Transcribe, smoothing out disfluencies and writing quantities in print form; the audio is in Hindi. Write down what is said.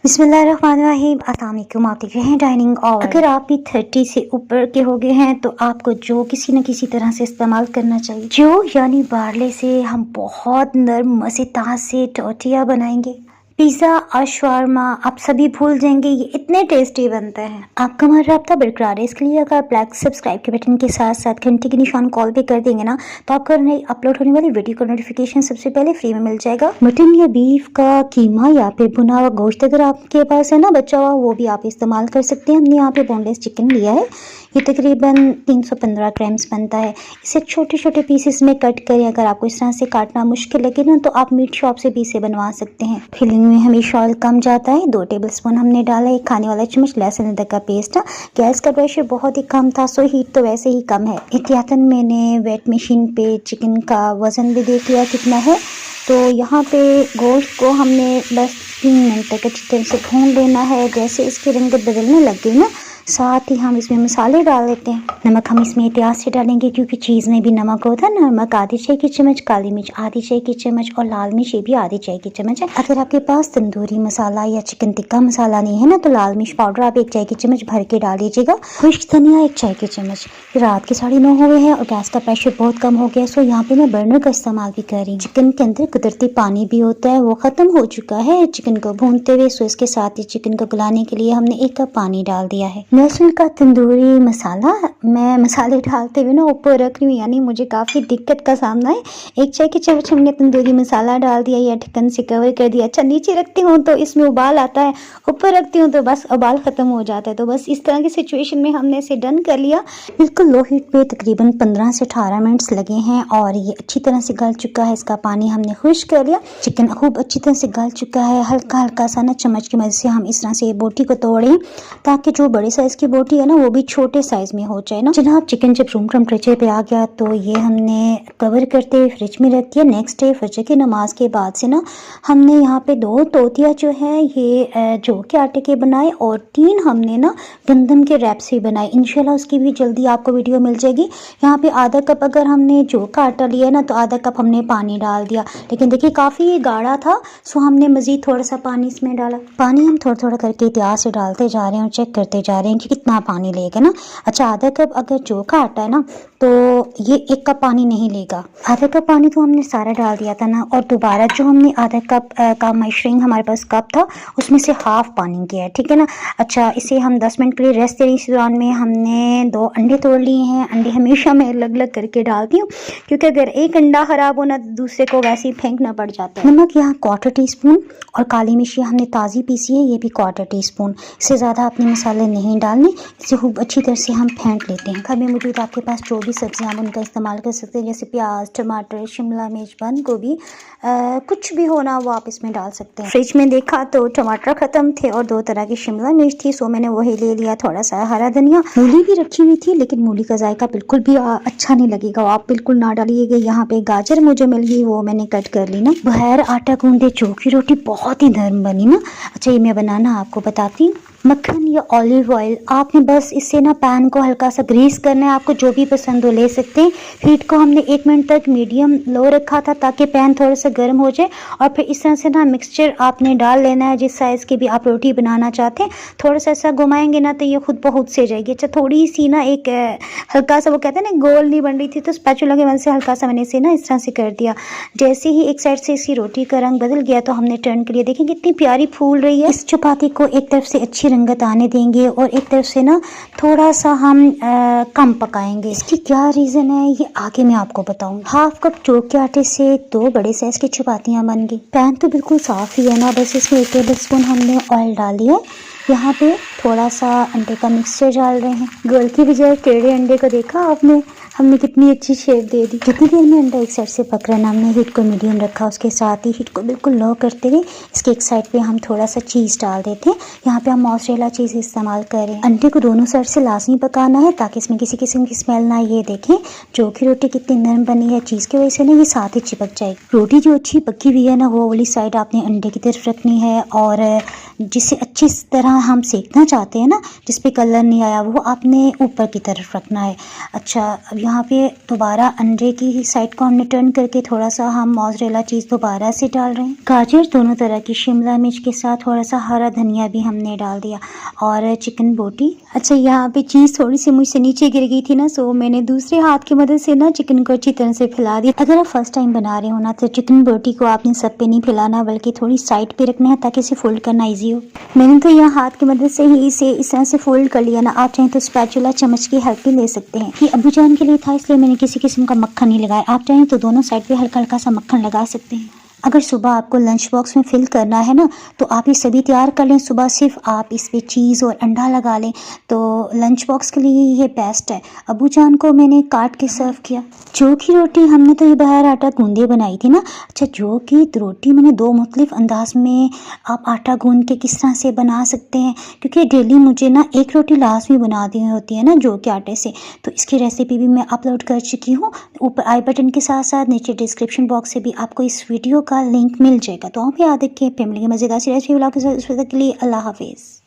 बिस्मिल्लाहिर्रहमानिर्रहीम। अस्सलाम वालेकुम। आप देख रहे हैं डाइनिंग और अगर आप भी 30 से ऊपर के हो गए हैं तो आपको जो किसी न किसी तरह से इस्तेमाल करना चाहिए। जो यानी बार्ले से हम बहुत नरम मज़ेदार से टोटिया बनाएंगे। पिज़्ज़ा और शवारमा आप सभी भूल जाएंगे, ये इतने टेस्टी बनते हैं। आपका हमारा राब्ता बरकरार है, इसके लिए अगर आप ब्लैक सब्सक्राइब के बटन के साथ साथ घंटे के निशान कॉल पे कर देंगे ना तो आपको नई अपलोड होने वाली वीडियो का नोटिफिकेशन सबसे पहले फ्री में मिल जाएगा। मटन या बीफ का कीमा या फिर भुना हुआ गोश्त अगर आपके पास है ना बचा हुआ, वो भी आप इस्तेमाल कर सकते हैं। हमने यहाँ पे बोनलेस चिकन लिया है, ये तकरीबन 315 ग्राम्स बनता है। इसे छोटे छोटे पीसेस में कट करें। अगर आपको इस तरह से काटना मुश्किल लगे ना तो आप मीट शॉप से भी इसे बनवा सकते हैं। फिलिंग में हमेशा ऑयल कम जाता है। 2 टेबलस्पून हमने डाला, 1 खाने वाला चम्मच लहसुन अदरक का पेस्ट। गैस का प्रेशर बहुत ही कम था, सो हीट तो वैसे ही कम है। एहतियातन मैंने वेट मशीन पे चिकन का वज़न भी देख लिया कितना है। तो यहाँ पे गोश्त को हमने बस 3 मिनट तक अच्छी तरह से भून लेना है। जैसे इसकी रंगत बदलने लग गई ना, साथ ही हम इसमें मसाले डाल देते हैं। नमक हम इसमें एहतियात से डालेंगे क्योंकि चीज़ में भी नमक होता है। नमक आधी चाय की चम्मच, काली मिर्च आधी चाय की चम्मच और लाल मिर्च ये भी आधी चाय की चम्मच है। अगर आपके पास तंदूरी मसाला या चिकन टिक्का मसाला नहीं है ना तो लाल मिर्च पाउडर आप 1 चाय की चम्मच भर के डाल लीजिएगा। खुश्क धनिया 1 चाय की चम्मच। रात के 9:30 हो गए हैं और गैस का प्रेशर बहुत कम हो गया, सो यहाँ पे मैं बर्नर का इस्तेमाल भी कर रही हूँ। चिकन के अंदर कुदरती पानी भी होता है, वो ख़त्म हो चुका है चिकन को भूनते हुए, सो इसके साथ ही चिकन को गलाने के लिए हमने 1 कप पानी डाल दिया है। लहसुन का तंदूरी मसाला मैं मसाले डालते हुए ना ऊपर रख रही हूँ, यानी मुझे काफ़ी दिक्कत का सामना है। 1 चाय की चम्मच हमने तंदूरी मसाला डाल दिया या ढक्कन से कवर कर दिया। अच्छा, नीचे रखती हूँ तो इसमें उबाल आता है, ऊपर रखती हूँ तो बस उबाल ख़त्म हो जाता है। तो बस इस तरह की सिचुएशन में हमने इसे डन कर लिया। बिल्कुल लो हीट पे तकरीबन 15 से 18 मिनट्स लगे हैं और ये अच्छी तरह से गल चुका है। इसका पानी हमने खुश्क कर लिया। चिकन खूब अच्छी तरह से गल चुका है। हल्का हल्का सा ना चम्मच की मदद से हम इस तरह से बोटी को तोड़ें ताकि जो बड़े साइज़ की बोटी है ना वो भी छोटे साइज में हो जाए ना। जनाब चिकन जब रूम टेम्परेचर पे आ गया तो ये हमने कवर करते हुए फ्रिज में रख दिया। नेक्स्ट डे फजर की नमाज के बाद से ना हमने यहाँ पे 2 तोतिया जो है ये जौ के आटे के बनाए और 3 हमने ना गंदम के रैप से बनाए। इंशाल्लाह उसकी भी जल्दी आपको वीडियो मिल जाएगी। यहाँ पे आधा कप अगर हमने जौ का आटा लिया ना तो आधा कप हमने पानी डाल दिया, लेकिन देखिए काफ़ी गाढ़ा था, सो हमने मज़ीद थोड़ा सा पानी इसमें डाला। पानी हम थोड़ा थोड़ा करके एहतियात से डालते जा रहे हैं और चेक करते जा रहे हैं कि कितना पानी लेगा ना। अच्छा, आधा कप अगर जौ का आटा है ना तो ये 1 कप पानी नहीं लेगा। आधा कप पानी तो हमने सारा डाल दिया था ना, और दोबारा जो हमने आधा कप का मेजरिंग हमारे पास कप था उसमें से हाफ पानी किया है, ठीक है ना। अच्छा, इसे हम 10 मिनट के लिए रेस्ट दे रही। इस दौरान में हमने 2 अंडे तोड़ लिए हैं। अंडे हमेशा मैं अलग अलग करके डालती हूँ क्योंकि अगर एक अंडा खराब होना तो दूसरे को वैसे ही फेंकना पड़ जाता है। नमक यहाँ 1/4 टीस्पून और काली मिर्च हमने ताज़ी पीसी है, ये भी 1/4 टीस्पून। इससे ज़्यादा अपने मसाले नहीं डालने। इसे खूब अच्छी तरह से हम फेंट लेते हैं। घर में मौजूद आपके पास जो भी सब्जियां आप उनका इस्तेमाल कर सकते हैं, जैसे प्याज, टमाटर, शिमला मिर्च, बंद गोभी, कुछ भी होना वो आप इसमें डाल सकते हैं। फ्रिज में देखा तो टमाटर ख़त्म थे और 2 तरह की शिमला मिर्च थी, सो मैंने वही ले लिया। थोड़ा सा हरा धनिया, मूली भी रखी हुई थी लेकिन मूली का जायका बिल्कुल भी अच्छा नहीं लगेगा, आप बिल्कुल ना डालिएगा। यहाँ पे गाजर मुझे मिल गई, वो मैंने कट कर ली ना। बगैर आटा गूंदे जौ की रोटी बहुत ही नरम बनी ना। अच्छा, ये मैं बनाना आपको बताती हूँ। मक्खन या ऑलिव ऑयल, आपने बस इससे ना पैन को हल्का सा ग्रीस करना है। आपको जो भी पसंद हो ले सकते हैं। हीट को हमने 1 मिनट तक मीडियम लो रखा था ताकि पैन थोड़ा सा गर्म हो जाए, और फिर इस तरह से ना मिक्सचर आपने डाल लेना है जिस साइज़ की भी आप रोटी बनाना चाहते हैं। थोड़ा सा ऐसा घुमाएंगे ना तो ये खुद बहुत से जाएगी। अच्छा, थोड़ी सी ना एक हल्का सा वो कहते हैं ना गोल नहीं बन रही थी तो स्पैचुला की मदद से हल्का सा मैंने इसे ना इस तरह से कर दिया। जैसे ही एक साइड से इसकी रोटी का रंग बदल गया तो हमने टर्न कर लिया। देखें कितनी प्यारी फूल रही है। इस चपाती को एक तरफ से अच्छी रंगत आने देंगे और एक तरफ से ना थोड़ा सा हम कम पकाएंगे। इसकी क्या रीज़न है ये आगे मैं आपको बताऊँ। 1/2 कप जौ के आटे से 2 बड़े साइज़ की चपातियाँ बन गई। पैन तो बिल्कुल साफ़ ही है ना, बस इसमें 1 टेबलस्पून हमने ऑयल डाल दिया। यहाँ पे थोड़ा सा अंडे का मिक्सचर डाल रहे हैं। गोल की बजाय टेढ़े अंडे को देखा आपने, हमने कितनी अच्छी शेप दे दी। कितनी देर में अंडा एक साइड से पक रहा है, हमने हीट को मीडियम रखा, उसके साथ ही हीट को बिल्कुल लो करते हुए इसके एक साइड पे हम थोड़ा सा चीज़ डाल देते हैं। यहाँ पे हम मोज़रेला चीज़ इस्तेमाल करें। अंडे को दोनों साइड से लाजमी पकाना है ताकि इसमें किसी किस्म की स्मेल ना आए। ये देखें जौ की रोटी कितनी नरम बनी है, चीज़ की वजह से ना ये साथ ही चिपक जाएगी। रोटी जो अच्छी पकी हुई है ना वो वाली साइड आपने अंडे की तरफ रखनी है और जिसे अच्छी तरह हम सेकना चाहते हैं ना, जिस पे कलर नहीं आया, वो आपने ऊपर की तरफ रखना है। अच्छा, अब यहाँ पे दोबारा अंडे की साइड को हमने टर्न करके थोड़ा सा हम मोज़रेला चीज़ दोबारा से डाल रहे हैं। गाजर दोनों तरह की, शिमला मिर्च के साथ थोड़ा सा हरा धनिया भी हमने डाल दिया और चिकन बोटी। अच्छा, यहाँ पे चीज़ थोड़ी सी मुझसे नीचे गिर गई थी ना, सो मैंने दूसरे हाथ की मदद से ना चिकन को अच्छी तरह से फैला दिया। अगर आप फर्स्ट टाइम बना रहे हो ना, तो चिकन बोटी को आपने सब पे नहीं फैलाना, बल्कि थोड़ी साइड पे रखना है ताकि इसे फोल्ड करना ईजी हो। मैंने तो यहाँ हाथ की मदद से ही इसे इस तरह से फोल्ड कर लिया ना। आप चाहें तो स्पैचुला चम्मच की हेल्प भी ले सकते हैं। ये अब्बू जान के लिए था, इसलिए मैंने किसी किस्म का मक्खन नहीं लगाया। आप चाहें तो दोनों साइड पे हल्का हल्का सा मक्खन लगा सकते हैं। अगर सुबह आपको लंच बॉक्स में फिल करना है ना, तो आप ये सभी तैयार कर लें। सुबह सिर्फ आप इस पे चीज़ और अंडा लगा लें, तो लंच बॉक्स के लिए ये बेस्ट है। अबू जान को मैंने काट के सर्व किया। जौ की रोटी हमने तो ये बाहर आटा गूंदे बनाई थी ना। अच्छा, जौ की रोटी मैंने दो मुख्तलिफ अंदाज में आप आटा गूंद के किस तरह से बना सकते हैं, क्योंकि डेली मुझे ना एक रोटी लाजमी बना दी होती है ना जौ के आटे से, तो इसकी रेसिपी भी मैं अपलोड कर चुकी हूँ। ऊपर आई बटन के साथ साथ नीचे डिस्क्रिप्शन बॉक्स से भी आपको इस वीडियो का लिंक मिल जाएगा। तो आप याद रखिए, फैमिली के मज़ेदार सी रेसिपी के लिए अल्लाह हाफिज़।